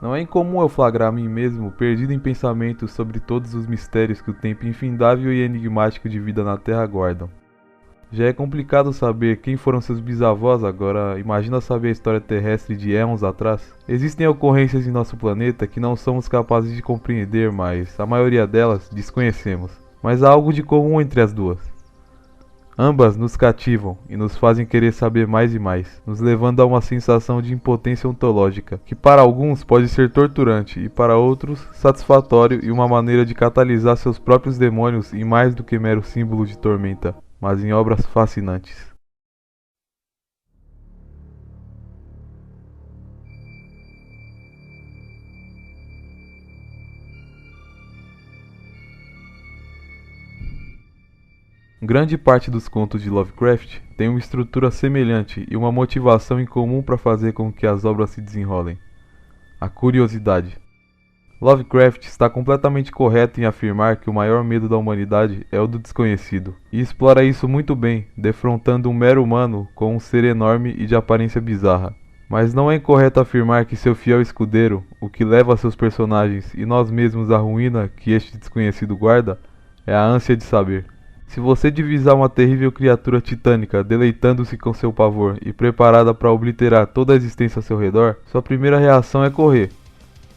Não é incomum eu flagrar a mim mesmo, perdido em pensamentos sobre todos os mistérios que o tempo infindável e enigmático de vida na Terra guardam. Já é complicado saber quem foram seus bisavós, agora imagina saber a história terrestre de éons atrás. Existem ocorrências em nosso planeta que não somos capazes de compreender, mas a maioria delas desconhecemos. Mas há algo de comum entre as duas. Ambas nos cativam e nos fazem querer saber mais e mais, nos levando a uma sensação de impotência ontológica, que para alguns pode ser torturante e para outros satisfatório e uma maneira de catalisar seus próprios demônios em mais do que mero símbolo de tormenta, mas em obras fascinantes. Grande parte dos contos de Lovecraft tem uma estrutura semelhante e uma motivação em comum para fazer com que as obras se desenrolem: a curiosidade. Lovecraft está completamente correto em afirmar que o maior medo da humanidade é o do desconhecido, e explora isso muito bem, defrontando um mero humano com um ser enorme e de aparência bizarra. Mas não é incorreto afirmar que seu fiel escudeiro, o que leva seus personagens e nós mesmos à ruína que este desconhecido guarda, é a ânsia de saber. Se você divisar uma terrível criatura titânica deleitando-se com seu pavor e preparada para obliterar toda a existência ao seu redor, sua primeira reação é correr,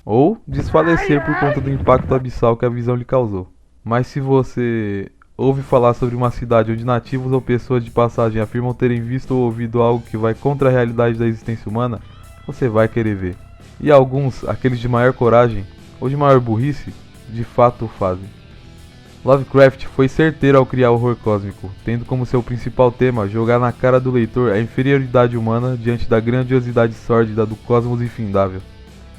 ou desfalecer por conta do impacto abissal que a visão lhe causou. Mas se você ouve falar sobre uma cidade onde nativos ou pessoas de passagem afirmam terem visto ou ouvido algo que vai contra a realidade da existência humana, você vai querer ver. E alguns, aqueles de maior coragem ou de maior burrice, de fato o fazem. Lovecraft foi certeiro ao criar o horror cósmico, tendo como seu principal tema jogar na cara do leitor a inferioridade humana diante da grandiosidade sórdida do cosmos infindável.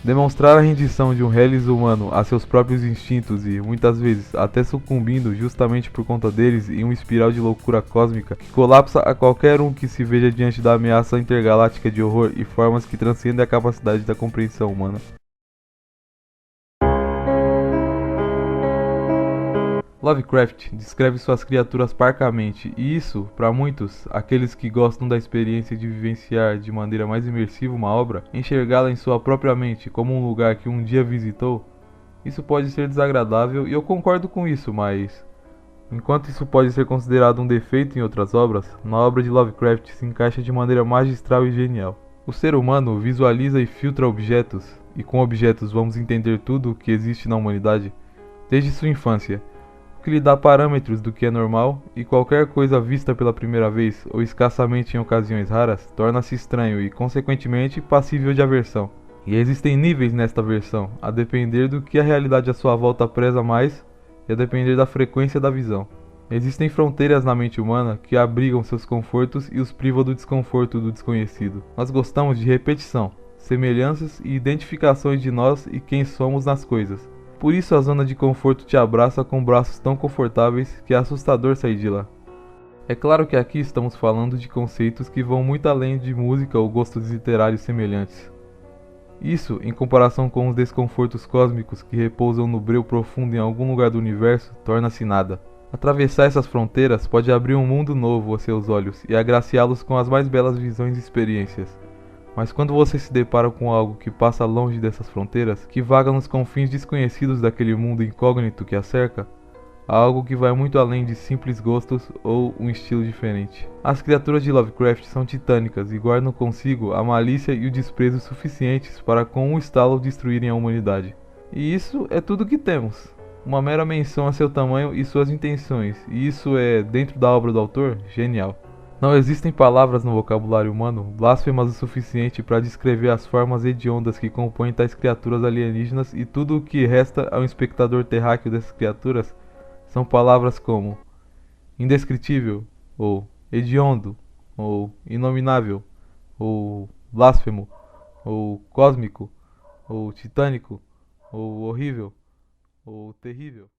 Demonstrar a rendição de um reles humano a seus próprios instintos e, muitas vezes, até sucumbindo justamente por conta deles em uma espiral de loucura cósmica que colapsa a qualquer um que se veja diante da ameaça intergaláctica de horror e formas que transcendem a capacidade da compreensão humana. Lovecraft descreve suas criaturas parcamente, e isso, para muitos, aqueles que gostam da experiência de vivenciar de maneira mais imersiva uma obra, enxergá-la em sua própria mente como um lugar que um dia visitou, isso pode ser desagradável e eu concordo com isso, mas enquanto isso pode ser considerado um defeito em outras obras, na obra de Lovecraft se encaixa de maneira magistral e genial. O ser humano visualiza e filtra objetos, e com objetos vamos entender tudo o que existe na humanidade, desde sua infância, que lhe dá parâmetros do que é normal, e qualquer coisa vista pela primeira vez ou escassamente em ocasiões raras torna-se estranho e, consequentemente, passível de aversão. E existem níveis nesta aversão, a depender do que a realidade à sua volta preza mais e a depender da frequência da visão. Existem fronteiras na mente humana que abrigam seus confortos e os privam do desconforto do desconhecido. Nós gostamos de repetição, semelhanças e identificações de nós e quem somos nas coisas. Por isso a zona de conforto te abraça com braços tão confortáveis que é assustador sair de lá. É claro que aqui estamos falando de conceitos que vão muito além de música ou gostos literários semelhantes. Isso, em comparação com os desconfortos cósmicos que repousam no breu profundo em algum lugar do universo, torna-se nada. Atravessar essas fronteiras pode abrir um mundo novo aos seus olhos e agraciá-los com as mais belas visões e experiências. Mas quando você se depara com algo que passa longe dessas fronteiras, que vaga nos confins desconhecidos daquele mundo incógnito que a cerca, há algo que vai muito além de simples gostos ou um estilo diferente. As criaturas de Lovecraft são titânicas e guardam consigo a malícia e o desprezo suficientes para com um estalo destruírem a humanidade. E isso é tudo que temos. Uma mera menção a seu tamanho e suas intenções, e isso é, dentro da obra do autor, genial. Não existem palavras no vocabulário humano blasfemas o suficiente para descrever as formas hediondas que compõem tais criaturas alienígenas, e tudo o que resta ao espectador terráqueo dessas criaturas são palavras como indescritível, ou hediondo, ou inominável, ou blasfemo, ou cósmico, ou titânico, ou horrível, ou terrível.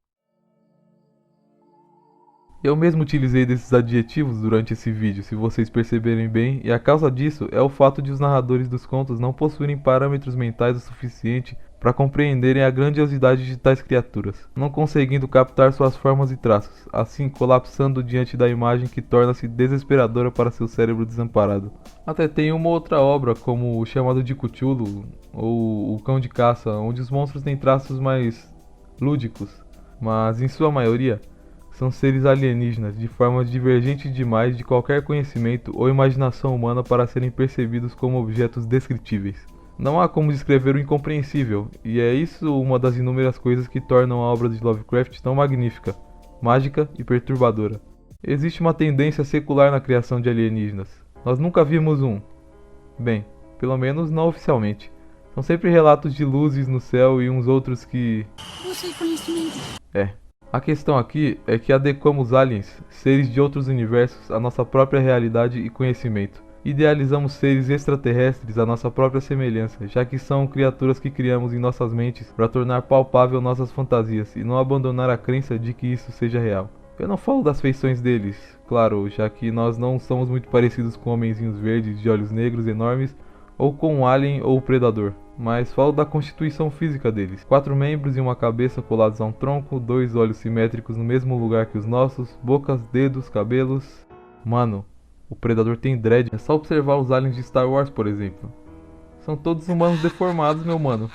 Eu mesmo utilizei desses adjetivos durante esse vídeo, se vocês perceberem bem, e a causa disso é o fato de os narradores dos contos não possuírem parâmetros mentais o suficiente para compreenderem a grandiosidade de tais criaturas, não conseguindo captar suas formas e traços, assim colapsando diante da imagem que torna-se desesperadora para seu cérebro desamparado. Até tem uma outra obra, como o chamado de Cthulhu, ou o Cão de Caça, onde os monstros têm traços mais lúdicos, mas em sua maioria são seres alienígenas de forma divergente demais de qualquer conhecimento ou imaginação humana para serem percebidos como objetos descritíveis. Não há como descrever o incompreensível, e é isso uma das inúmeras coisas que tornam a obra de Lovecraft tão magnífica, mágica e perturbadora. Existe uma tendência secular na criação de alienígenas. Nós nunca vimos um. Bem, pelo menos não oficialmente. São sempre relatos de luzes no céu e uns outros que... Você conhecimento. A questão aqui é que adequamos aliens, seres de outros universos, à nossa própria realidade e conhecimento. Idealizamos seres extraterrestres à nossa própria semelhança, já que são criaturas que criamos em nossas mentes para tornar palpável nossas fantasias e não abandonar a crença de que isso seja real. Eu não falo das feições deles, claro, já que nós não somos muito parecidos com homenzinhos verdes de olhos negros enormes ou com um alien ou predador, mas falo da constituição física deles. 4 membros e uma cabeça colados a um tronco, 2 olhos simétricos no mesmo lugar que os nossos, bocas, dedos, cabelos... Mano, o predador tem dread, é só observar os aliens de Star Wars, por exemplo. São todos humanos deformados, meu mano.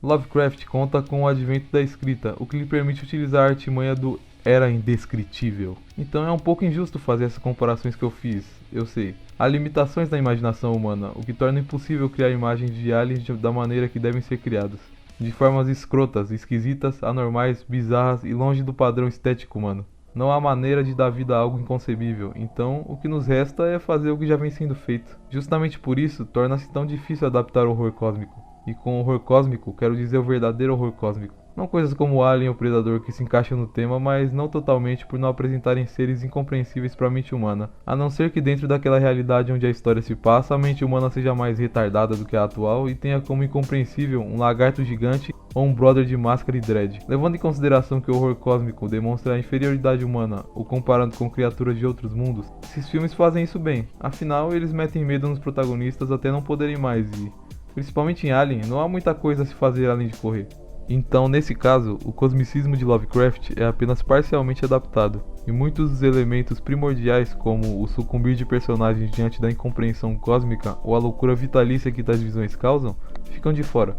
Lovecraft conta com o advento da escrita, o que lhe permite utilizar a artimanha do era indescritível. Então é um pouco injusto fazer essas comparações que eu fiz, eu sei. Há limitações na imaginação humana, o que torna impossível criar imagens de aliens da maneira que devem ser criadas. De formas escrotas, esquisitas, anormais, bizarras e longe do padrão estético humano. Não há maneira de dar vida a algo inconcebível, então o que nos resta é fazer o que já vem sendo feito. Justamente por isso, torna-se tão difícil adaptar o horror cósmico. E com horror cósmico, quero dizer o verdadeiro horror cósmico. Não coisas como o Alien ou Predador que se encaixam no tema, mas não totalmente por não apresentarem seres incompreensíveis para a mente humana. A não ser que dentro daquela realidade onde a história se passa, a mente humana seja mais retardada do que a atual e tenha como incompreensível um lagarto gigante ou um brother de máscara e dread. Levando em consideração que o horror cósmico demonstra a inferioridade humana, o comparando com criaturas de outros mundos, esses filmes fazem isso bem. Afinal, eles metem medo nos protagonistas até não poderem mais e, principalmente em Alien, não há muita coisa a se fazer além de correr. Então, nesse caso, o cosmicismo de Lovecraft é apenas parcialmente adaptado, e muitos dos elementos primordiais, como o sucumbir de personagens diante da incompreensão cósmica ou a loucura vitalícia que tais visões causam, ficam de fora.